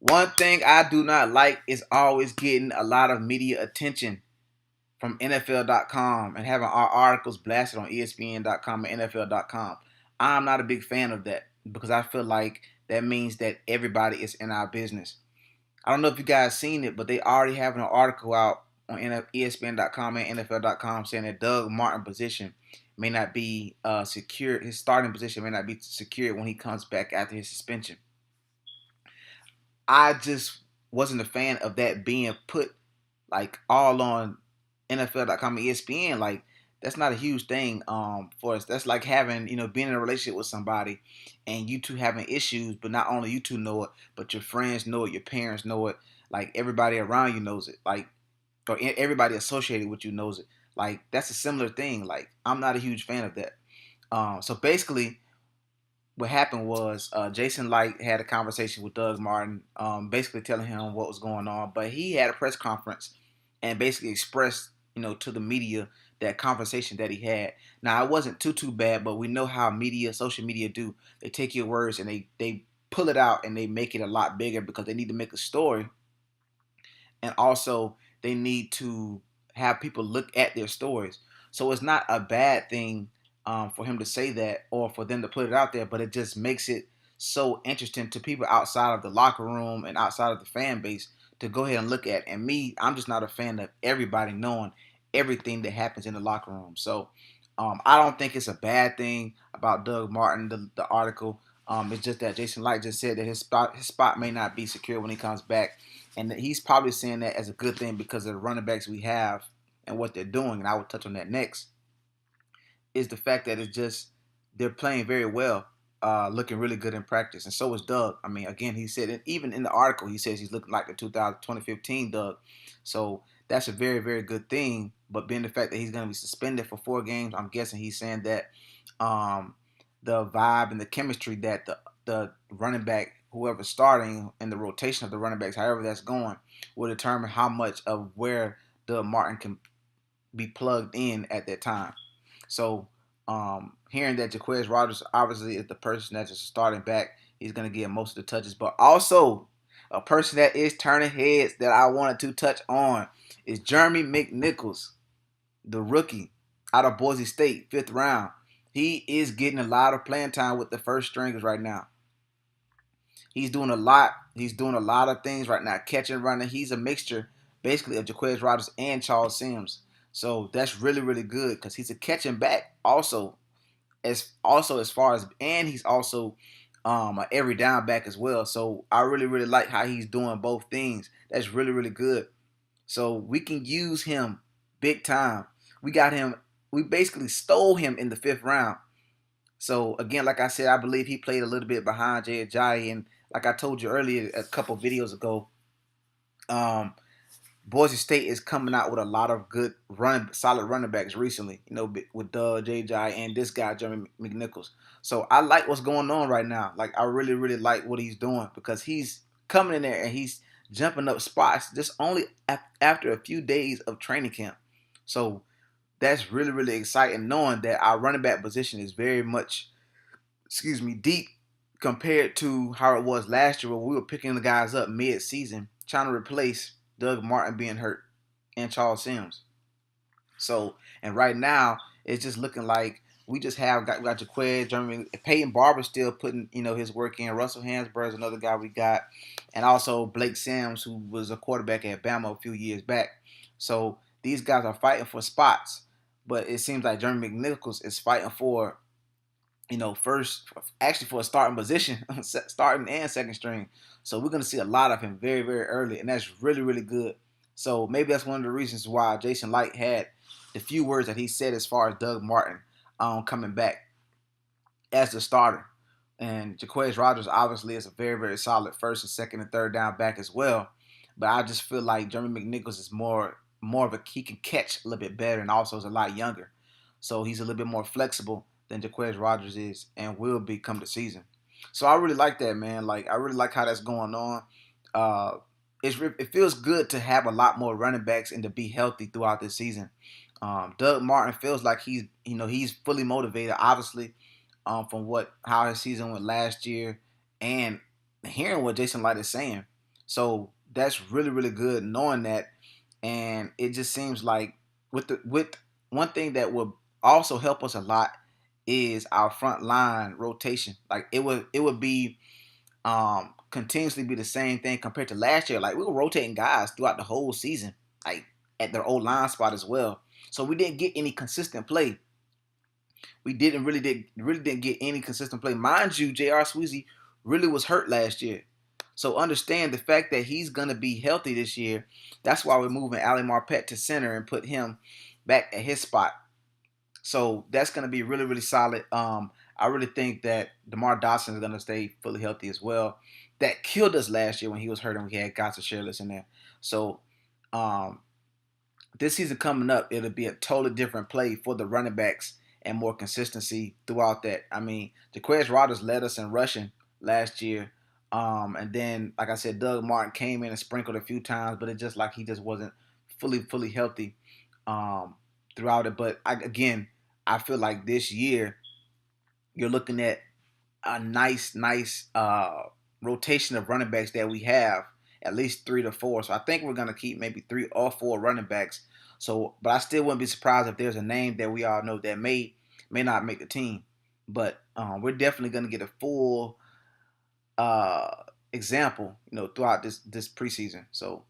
One thing I do not like is always getting a lot of media attention from NFL.com and having our articles blasted on ESPN.com and NFL.com. I'm not a big fan of that because I feel like that means that everybody is in our business. I don't know if you guys seen it, but they already have an article out on ESPN.com and NFL.com saying that Doug Martin position may not be secure. His starting position may not be secure when he comes back after his suspension. I just wasn't a fan of that being put like all on NFL.com and ESPN. Like that's not a huge thing for us. That's like having, being in a relationship with somebody and you two having issues, but not only you two know it, but your friends know it, your parents know it, like everybody around you knows it. Like or everybody associated with you knows it. Like that's a similar thing. Like I'm not a huge fan of that. So basically what happened was Jason Light had a conversation with Doug Martin, basically telling him what was going on. But he had a press conference and basically expressed, to the media that conversation that he had. Now it wasn't too bad, but we know how media, social media do. They take your words and they pull it out and they make it a lot bigger because they need to make a story, and also they need to have people look at their stories. So it's not a bad thing for him to say that or for them to put it out there, but it just makes it so interesting to people outside of the locker room and outside of the fan base to go ahead and look at. And me, I'm just not a fan of everybody knowing everything that happens in the locker room. So I don't think it's a bad thing about Doug Martin, the article. It's just that Jason Light just said that his spot may not be secure when he comes back, and that he's probably saying that as a good thing because of the running backs we have and what they're doing. And I will touch on that next. Is the fact that it's just they're playing very well, looking really good in practice, and so is Doug. I mean, again, he said it, even in the article, he says he's looking like the 2015 Doug. So that's a very very good thing. But being the fact that he's going to be suspended for 4 games, I'm guessing he's saying that um, the vibe and the chemistry that the running back, whoever's starting in the rotation of the running backs, however that's going, will determine how much of where Doug Martin can be plugged in at that time. So hearing that Jaquez Rogers obviously is the person that's just starting back, he's going to get most of the touches. But also a person that is turning heads that I wanted to touch on is Jeremy Mcnichols, the rookie out of Boise State, 5th round. He is getting a lot of playing time with the first stringers right now. He's doing a lot. He's doing a lot of things right now, catching, running. He's a mixture, basically, of Jaquez Rogers and Charles Sims. So that's really, really good because he's a catching back as far as, and he's also an every down back as well. So I really, really like how he's doing both things. That's really, really good. So we can use him big time. We got him. We basically stole him in the 5th round. So again, like I said, I believe he played a little bit behind Jay Ajayi, and like I told you earlier, a couple videos ago, um, Boise State is coming out with a lot of good solid running backs recently. With Jay Ajayi and this guy Jeremy Mcnichols. So I like what's going on right now. Like I really, really like what he's doing because he's coming in there and he's jumping up spots just only after a few days of training camp. So that's really, really exciting knowing that our running back position is very much, deep compared to how it was last year where we were picking the guys up mid-season trying to replace Doug Martin being hurt and Charles Sims. So, and right now it's just looking like we just got Jaquez, Jeremy, Peyton Barber still putting his work in. Russell Hansberg is another guy we got, and also Blake Sims, who was a quarterback at Bama a few years back. So these guys are fighting for spots, but it seems like Jeremy McNichols is fighting for first actually for a starting position, starting and second string. So we're gonna see a lot of him very, very early, and that's really, really good. So maybe that's one of the reasons why Jason Light had the few words that he said as far as Doug Martin coming back as the starter. And Jaquez Rogers obviously is a very, very solid first and second and third down back as well. But I just feel like Jeremy McNichols is more of a, he can catch a little bit better and also is a lot younger. So he's a little bit more flexible than Jaquez Rogers is and will be come the season. So I really like that, man. Like I really like how that's going on. Uh, it feels good to have a lot more running backs and to be healthy throughout this season. Doug Martin feels like he's fully motivated, obviously, from how his season went last year, and hearing what Jason Light is saying. So that's really really good knowing that, and it just seems like with one thing that would also help us a lot is our front line rotation. Like it would be continuously be the same thing compared to last year. Like we were rotating guys throughout the whole season, like at their old line spot as well. So we didn't get any consistent play. We didn't get any consistent play. Mind you, J.R. Sweezy really was hurt last year. So understand the fact that he's gonna be healthy this year. That's why we're moving Ali Marpet to center and put him back at his spot. So that's gonna be really, really solid. I really think that DeMar Dawson is gonna stay fully healthy as well. That killed us last year when he was hurt and we had guys to Shirtless in there. So um, this season coming up, it'll be a totally different play for the running backs and more consistency throughout that. I mean, Jaquez Rodgers led us in rushing last year. And then, like I said, Doug Martin came in and sprinkled a few times, but it just like he just wasn't fully healthy um, throughout it. But again, I feel like this year you're looking at a nice rotation of running backs that we have, at least 3 to 4. So I think we're gonna keep maybe 3 or 4 running backs. So, but I still wouldn't be surprised if there's a name that we all know that may not make the team. But we're definitely gonna get a full uh, example, throughout this preseason. So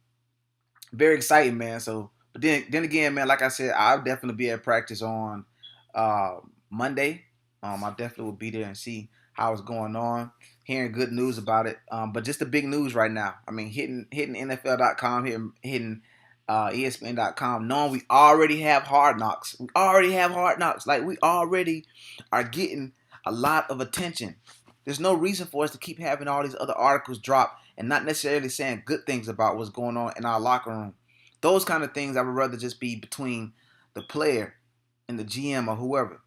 very exciting, man. So, but then again, man, like I said, I'll definitely be at practice on Monday. I definitely will be there and see how it's going on. Hearing good news about it, but just the big news right now. I mean, hitting NFL.com, hitting ESPN.com, knowing we already have Hard Knocks. We already have Hard Knocks. Like we already are getting a lot of attention. There's no reason for us to keep having all these other articles drop and not necessarily saying good things about what's going on in our locker room. Those kind of things I would rather just be between the player and the GM or whoever.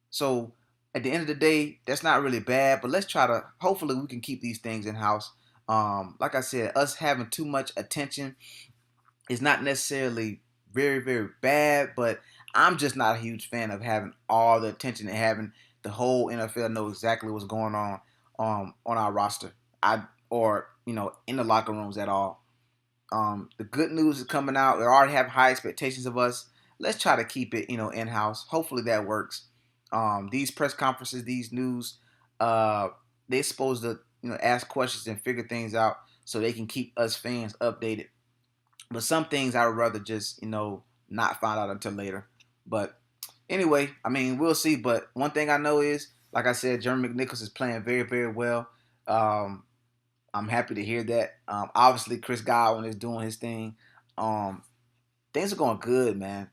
So at the end of the day, that's not really bad, but let's try to hopefully we can keep these things in house. Like I said, us having too much attention is not necessarily very bad, but I'm just not a huge fan of having all the attention and having the whole NFL know exactly what's going on our roster. I or in the locker rooms at all. The good news is coming out. They already have high expectations of us. Let's try to keep it, in house. Hopefully that works. These press conferences, these news, uh, they're supposed to, ask questions and figure things out so they can keep us fans updated. But some things I would rather just, not find out until later. But anyway, I mean, we'll see. But one thing I know is, like I said, Jeremy McNichols is playing very well. Um, I'm happy to hear that. Obviously, Chris Godwin is doing his thing. Um, things are going good, man.